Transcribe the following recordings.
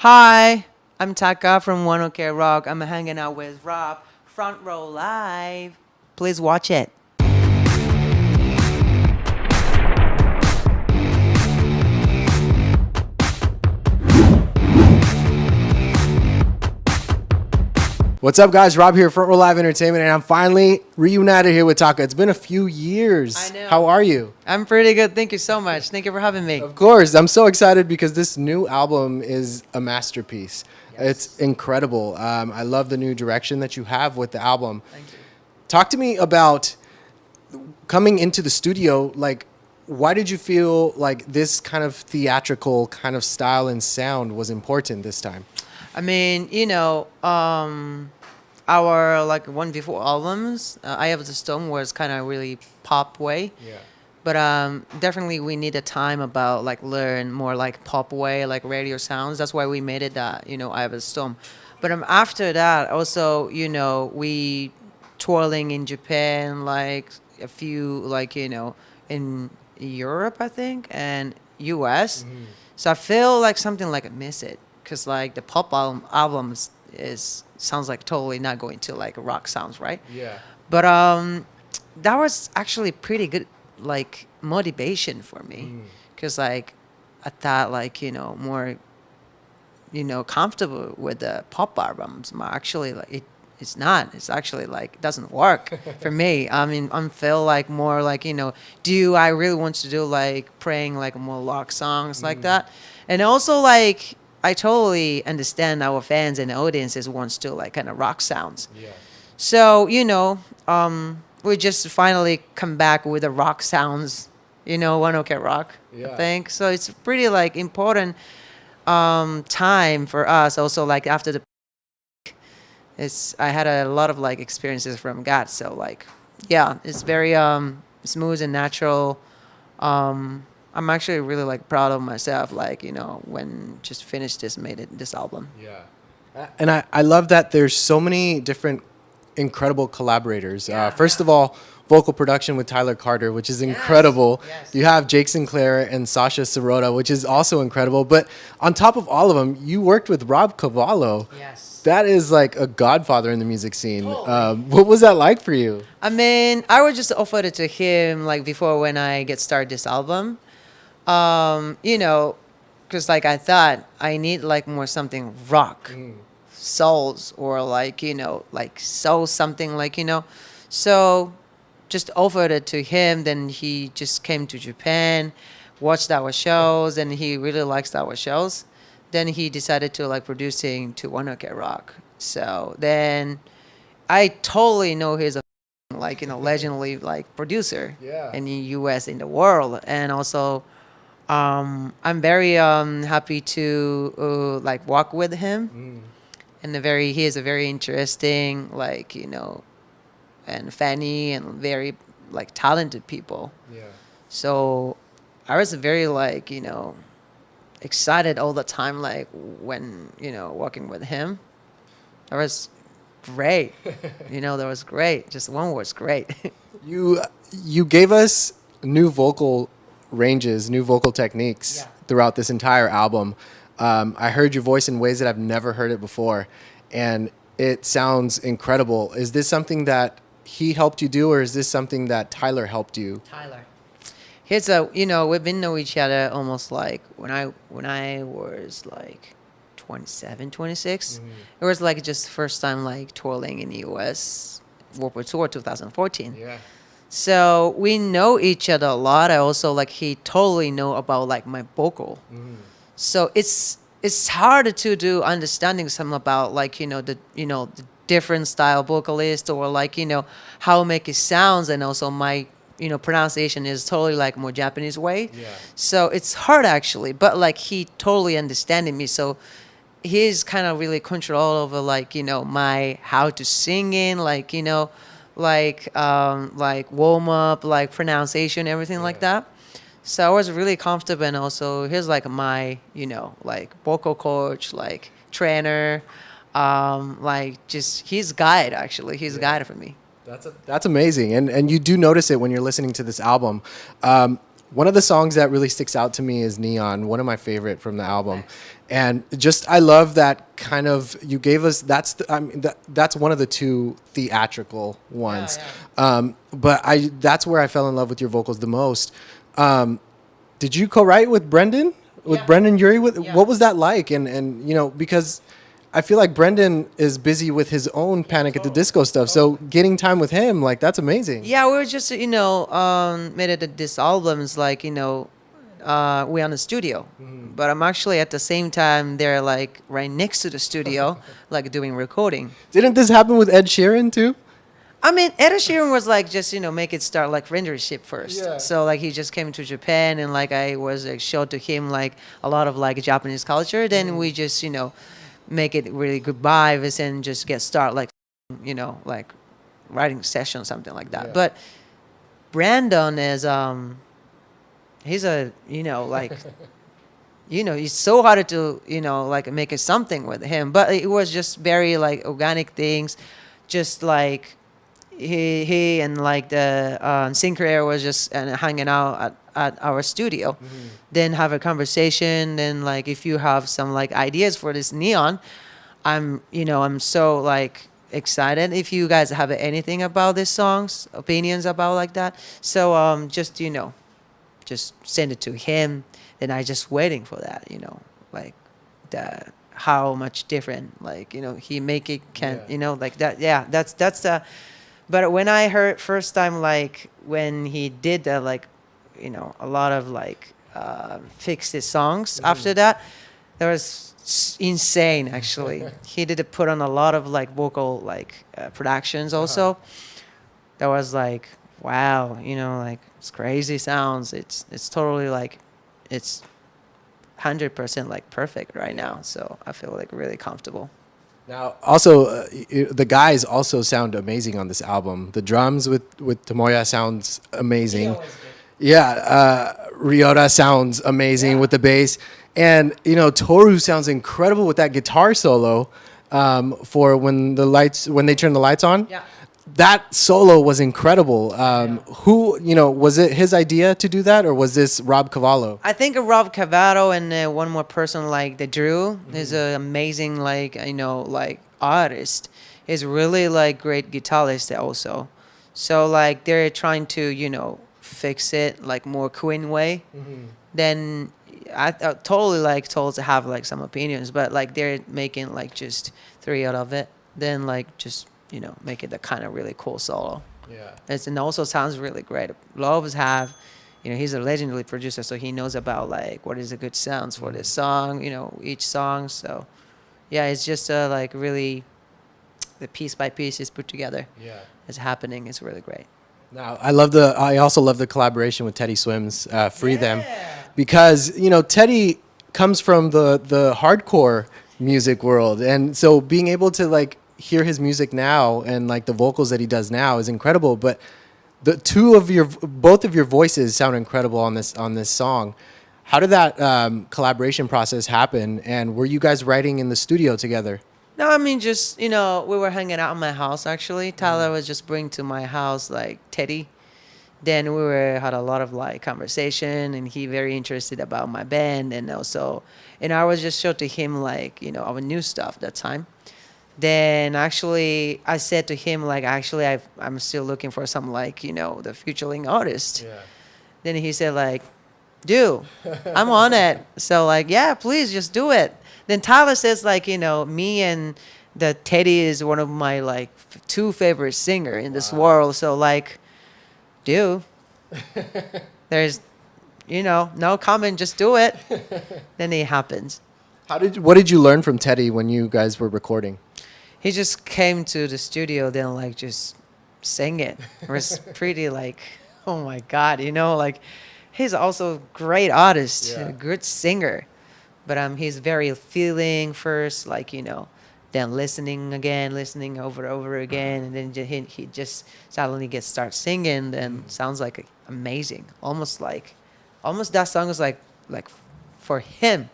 Hi, I'm Taka from OK Rock. I'm hanging out with Rob, Front Row Live. Please watch it. What's up, guys? Rob here, Front Row Live Entertainment, and I'm finally reunited here with Taka. It's been a few years. I know. How are you? I'm pretty good. Thank you so much. Thank you for having me. Of course. I'm so excited because this new album is a masterpiece. Yes. It's incredible. I love the new direction that you have with the album. Thank you. Talk to me about coming into the studio. Like, why did you feel like this kind of theatrical kind of style and sound was important this time? I mean, our like one before albums, I Have the Storm was kind of really pop way. Yeah. But definitely we need a time about like learn more like pop way, like radio sounds. That's why we made it that, I Have a Storm. But after that, also, we touring in Japan, like a few, like, in Europe, I think, and US. Mm-hmm. So I feel like something like I miss it. Because like the pop albums sounds like totally not going to like rock sounds, right? Yeah. But that was actually pretty good like motivation for me, because like I thought like more comfortable with the pop albums. But actually like it's not. It's actually like it doesn't work for me. I mean, I feel like more like do I really want to do like playing like more rock songs like that? And also like I totally understand our fans and audiences wants to like kind of rock sounds. Yeah. So, we just finally come back with the rock sounds, one OK Rock, Yeah. I think. So it's pretty like important time for us. Also like after I had a lot of like experiences from God. So like, yeah, it's very smooth and natural. I'm actually really like proud of myself, like, when just finished this album. Yeah. And I love that there's so many different incredible collaborators. First of all, vocal production with Tyler Carter, which is incredible. Yes. You have Jake Sinclair and Sasha Sirota, which is also incredible. But on top of all of them, you worked with Rob Cavallo. Yes. That is like a godfather in the music scene. Totally. What was that like for you? I mean, I was just offered it to him like before when I get started this album. Because like I thought I need like more something rock, souls, or like like soul something like so just offered it to him. Then he just came to Japan, watched our shows, and he really likes our shows. Then he decided to like producing to OK Rock. So then I totally know he's a like legendary like producer in the US, in the world. And also I'm very happy to like walk with him. And he is a very interesting like and funny and very like talented people. So I was very like excited all the time, like when working with him. That was great. That was great. Just one word's great. You gave us new vocal ranges, new vocal techniques throughout this entire album. I heard your voice in ways that I've never heard it before, and it sounds incredible. Is this something that he helped you do, or is this something that Tyler helped you? Tyler. We've been know each other almost like when I was like 27, 26. It was like just first time like touring in the US, World War Tour 2014. Yeah. So we know each other a lot. I also like he totally know about like my vocal. So it's hard to do understanding some about like the different style vocalist, or like how make it sounds, and also my pronunciation is totally like more Japanese way. So it's hard actually, but like he totally understanding me. So he's kind of really control over like my how to sing in, like like warm up, like pronunciation, everything like that. So I was really comfortable, and also he's like my like vocal coach, like trainer, like just he's guide actually. He's guide for me. That's amazing, and you do notice it when you're listening to this album. One of the songs that really sticks out to me is Neon, one of my favorite from the album. And just, I love that kind of, you gave us, that's one of the two theatrical ones. But that's where I fell in love with your vocals the most. Did you co-write with Brendan? With Brendan Urie? What was that like? And you know, because I feel like Brendan is busy with his own Panic at the Disco stuff. So getting time with him, like, that's amazing. Yeah, we were just, you know, made it this albums, like, you know, we're on the studio. But I'm actually at the same time, they're like right next to the studio, like doing recording. Didn't this happen with Ed Sheeran too? I mean, Ed Sheeran was like, just, you know, make it start like rendership first. Yeah. So like he just came to Japan and like I was like showed to him like a lot of like Japanese culture. Then we just, you know, make it really good vibes and just get start like, you know, like writing session, something like that. But Brandon is, he's a, you know, like, you know, it's so hard to, you know, like make it something with him. But it was just very like organic things, just like he and like the Sinclair was just hanging out at our studio, then have a conversation. Then like if you have some like ideas for this Neon, I'm so like excited if you guys have anything about these songs, opinions about like that. So just, you know, just send it to him. Then I just waiting for that, you know, like the how much different, like, you know, he make it you know, like that. Yeah, that's the. But when I heard first time, like when he did that, like, you know, a lot of like fixed his songs after that, that was insane actually. He did put on a lot of like vocal like productions also. That was like, wow, you know, like it's crazy sounds. It's totally like, it's 100% like perfect right now. So I feel like really comfortable. Now, also, the guys also sound amazing on this album. The drums with Tomoya sounds amazing. Ryota sounds amazing with the bass. And, you know, Toru sounds incredible with that guitar solo for when they turn the lights on. Yeah. That solo was incredible. Who, you know, was it his idea to do that, or was this Rob Cavallo? I think Rob Cavallo and one more person like the Drew is an amazing, like, you know, like artist. He's really like great guitarist also. So like they're trying to, you know, fix it like more Queen way. Then I totally like told to have like some opinions, but like they're making like just 3 out of it. Then like just, you know, make it a kind of really cool solo. And also sounds really great. Loves have, you know, he's a legendary producer, so he knows about like what is a good sounds for this song, you know, each song. So yeah, it's just like really the piece by piece is put together. It's happening. It's really great. Now, I also love the collaboration with Teddy Swims, Free Them, because, you know, Teddy comes from the hardcore music world, and so being able to like hear his music now and like the vocals that he does now is incredible. But both of your voices sound incredible on this song. How did that collaboration process happen? And were you guys writing in the studio together? No, I mean, just, you know, we were hanging out in my house actually. Tyler was just bringing to my house like Teddy. Then had a lot of like conversation, and he very interested about my band, and also, and I was just showed to him like, you know, our new stuff that time. Then actually I said to him like, actually I'm still looking for some like, you know, the featuring artist. Then he said like, dude, I'm on it. So like, yeah, please just do it. Then Tyler says like, you know, me and the Teddy is one of my like 2 favorite singer in this world. So like, dude, there's, you know, no comment, just do it. Then it happens. What did you learn from Teddy when you guys were recording? He just came to the studio, then like just sang it. It was pretty like, oh my God, you know, like he's also a great artist, a good singer. But he's very feeling first, like, you know, then listening again, listening over again, and then he just suddenly start singing, then sounds like amazing. Almost that song is like for him.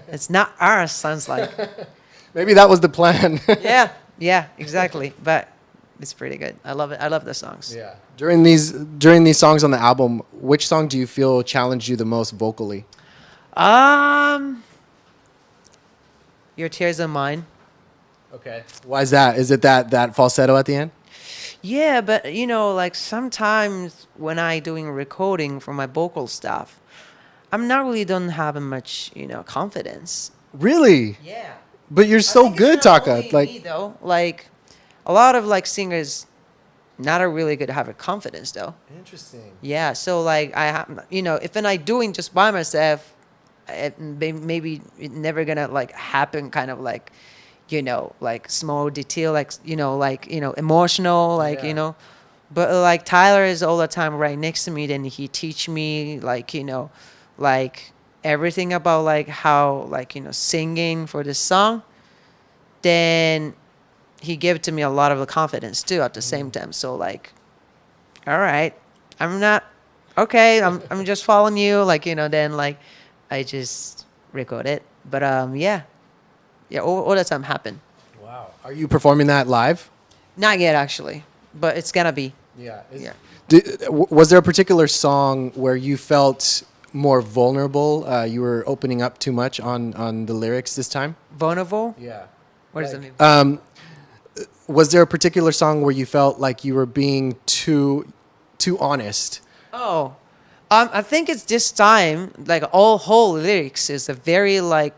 It's not ours, sounds like. Maybe that was the plan. Yeah, exactly. But It's pretty good. I love it. I love the songs. Yeah. During these songs on the album, which song do you feel challenged you the most vocally? Your Tears Are Mine. Okay. Why is that? Is it that falsetto at the end? Yeah, but you know, like sometimes when I doing recording for my vocal stuff, I'm not really don't have much, confidence. Really? Yeah. But you're so good, Taka. Like, Me, though. Like a lot of like singers, not a really good have a confidence though. interesting. Yeah. So like I have, if I doing just by myself, maybe it never gonna like happen. Kind of like, like small detail, like emotional, like Yeah. But like Tyler is all the time right next to me. Then he teach me like like everything about like how like singing for this song. Then he gave to me a lot of the confidence too at the same time. So like, all right, I'm not okay. I'm just following you. Like then like I just record it. But yeah, all the time happen. Wow. Are you performing that live? Not yet actually, but it's gonna be. Yeah. Yeah. Was there a particular song where you felt more vulnerable? You were opening up too much on the lyrics this time? Vulnerable. Yeah. What does that mean? Was there a particular song where you felt like you were being too honest? Oh, I think it's this time, like all whole lyrics is a very like,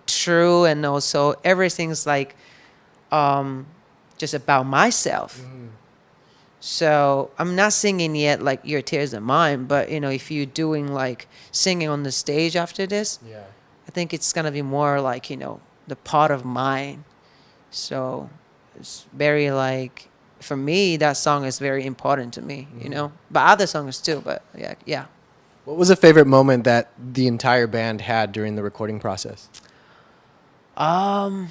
true, and also everything's like, just about myself. So I'm not singing yet like Your Tears Are Mine, but if you're doing like singing on the stage after this, Yeah. I think it's gonna be more like, the part of mine. So it's very like, for me, that song is very important to me, but other songs too, but yeah. What was a favorite moment that the entire band had during the recording process? I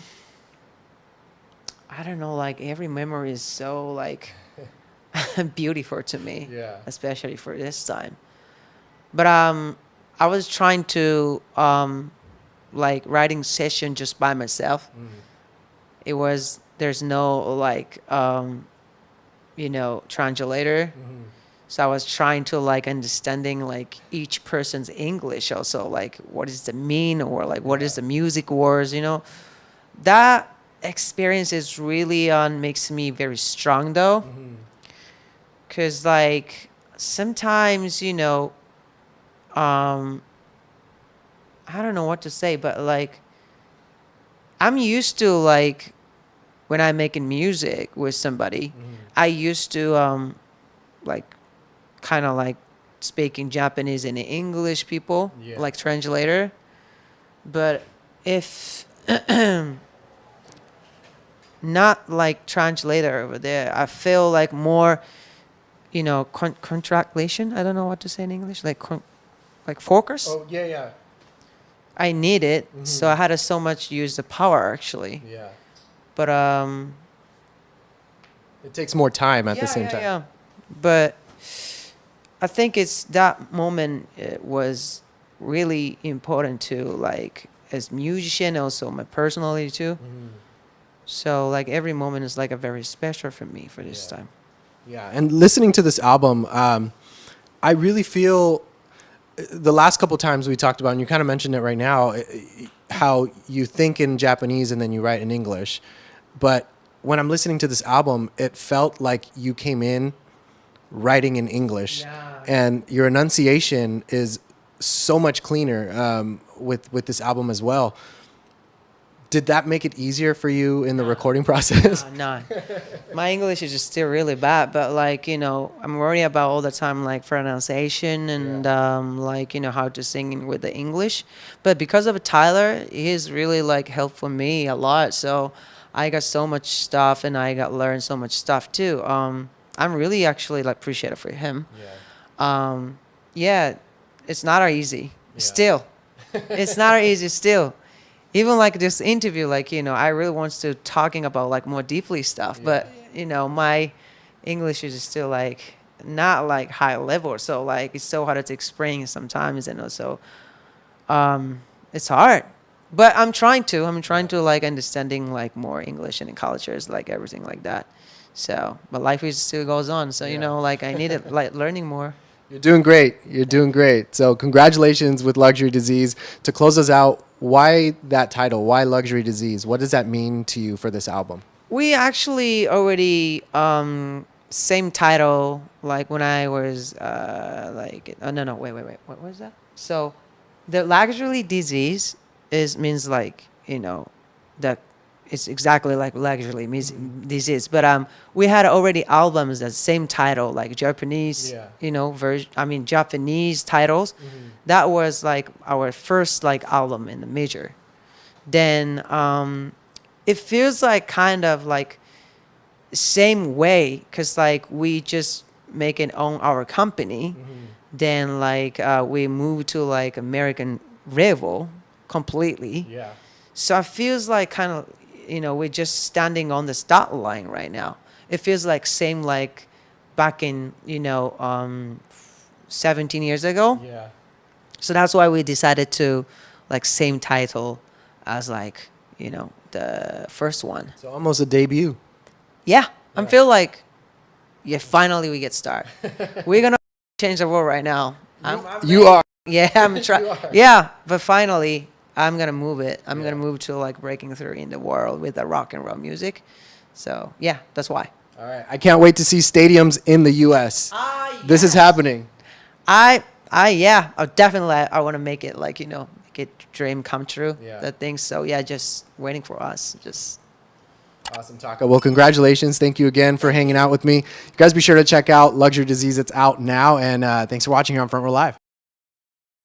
don't know, like every memory is so like beautiful to me, Yeah. especially for this time. But I was trying to like writing session just by myself. It was there's no like translator. So I was trying to like understanding like each person's English also, like what is the mean, or like what is the music words, that experience is really makes me very strong though. Cause like sometimes, I don't know what to say, but like I'm used to like when I'm making music with somebody, I used to like kind of like speaking Japanese and English people, Yeah. like translator. But if not like translator over there, I feel like more, contractlation. I don't know what to say in English, like focus. Oh, yeah. I need it, so I had to so much use the power actually. Yeah. But It takes more time at the same time. Yeah. But I think it's that moment was really important to like as musician, also my personality too. So like every moment is like a very special for me for this time. Yeah, and listening to this album, I really feel the last couple times we talked about, and you kind of mentioned it right now, how you think in Japanese and then you write in English. But when I'm listening to this album, it felt like you came in writing in English, and your enunciation is so much cleaner with this album as well. Did that make it easier for you in the recording process? No. My English is just still really bad, but like, I'm worried about all the time like pronunciation and like, how to sing with the English. But because of Tyler, he's really like helped me a lot. So I got so much stuff and I got learned so much stuff too. I'm really actually like appreciative for him. Yeah, it's not easy. Still. It's not easy still. Even like this interview, like, I really want to talking about like more deeply stuff, but my English is still like not like high level. So like, it's so hard to explain sometimes. And also, it's hard, but I'm trying to like understanding like more English and cultures, like everything like that. So, but life is still goes on. So, you know, like I needed like learning more. You're doing great. You're doing great. So congratulations with Luxury Disease. To close us out, why that title? Why Luxury Disease? What does that mean to you for this album? We actually already same title like when I was like no wait what was that? So the luxury disease means like, you know, that it's exactly like luxury disease, but we had already albums that same title, like Japanese, you know, Japanese titles. That was like our first like album in the major. Then it feels like kind of like same way, because like we just make it own our company. Then like we moved to like American label completely. So it feels like kind of, you know, we're just standing on the start line right now. It feels like same like back in, you know, 17 years ago. So that's why we decided to like same title as like, you know, the first one. So almost a debut. Yeah, I feel like, yeah, finally we get started. We're gonna change the world right now. You are. Yeah, I'm trying. Yeah, but finally I'm gonna move it. I'm gonna move to like breaking through in the world with the rock and roll music. So yeah, that's why. All right. I can't wait to see stadiums in the U.S. This is happening. I definitely I want to make it like, you know, make it dream come true. That thing. So yeah, just waiting for us. Just. Awesome, Taka. Well, congratulations. Thank you again for hanging out with me. You guys be sure to check out Luxury Disease. It's out now. And thanks for watching here on Front Row Live.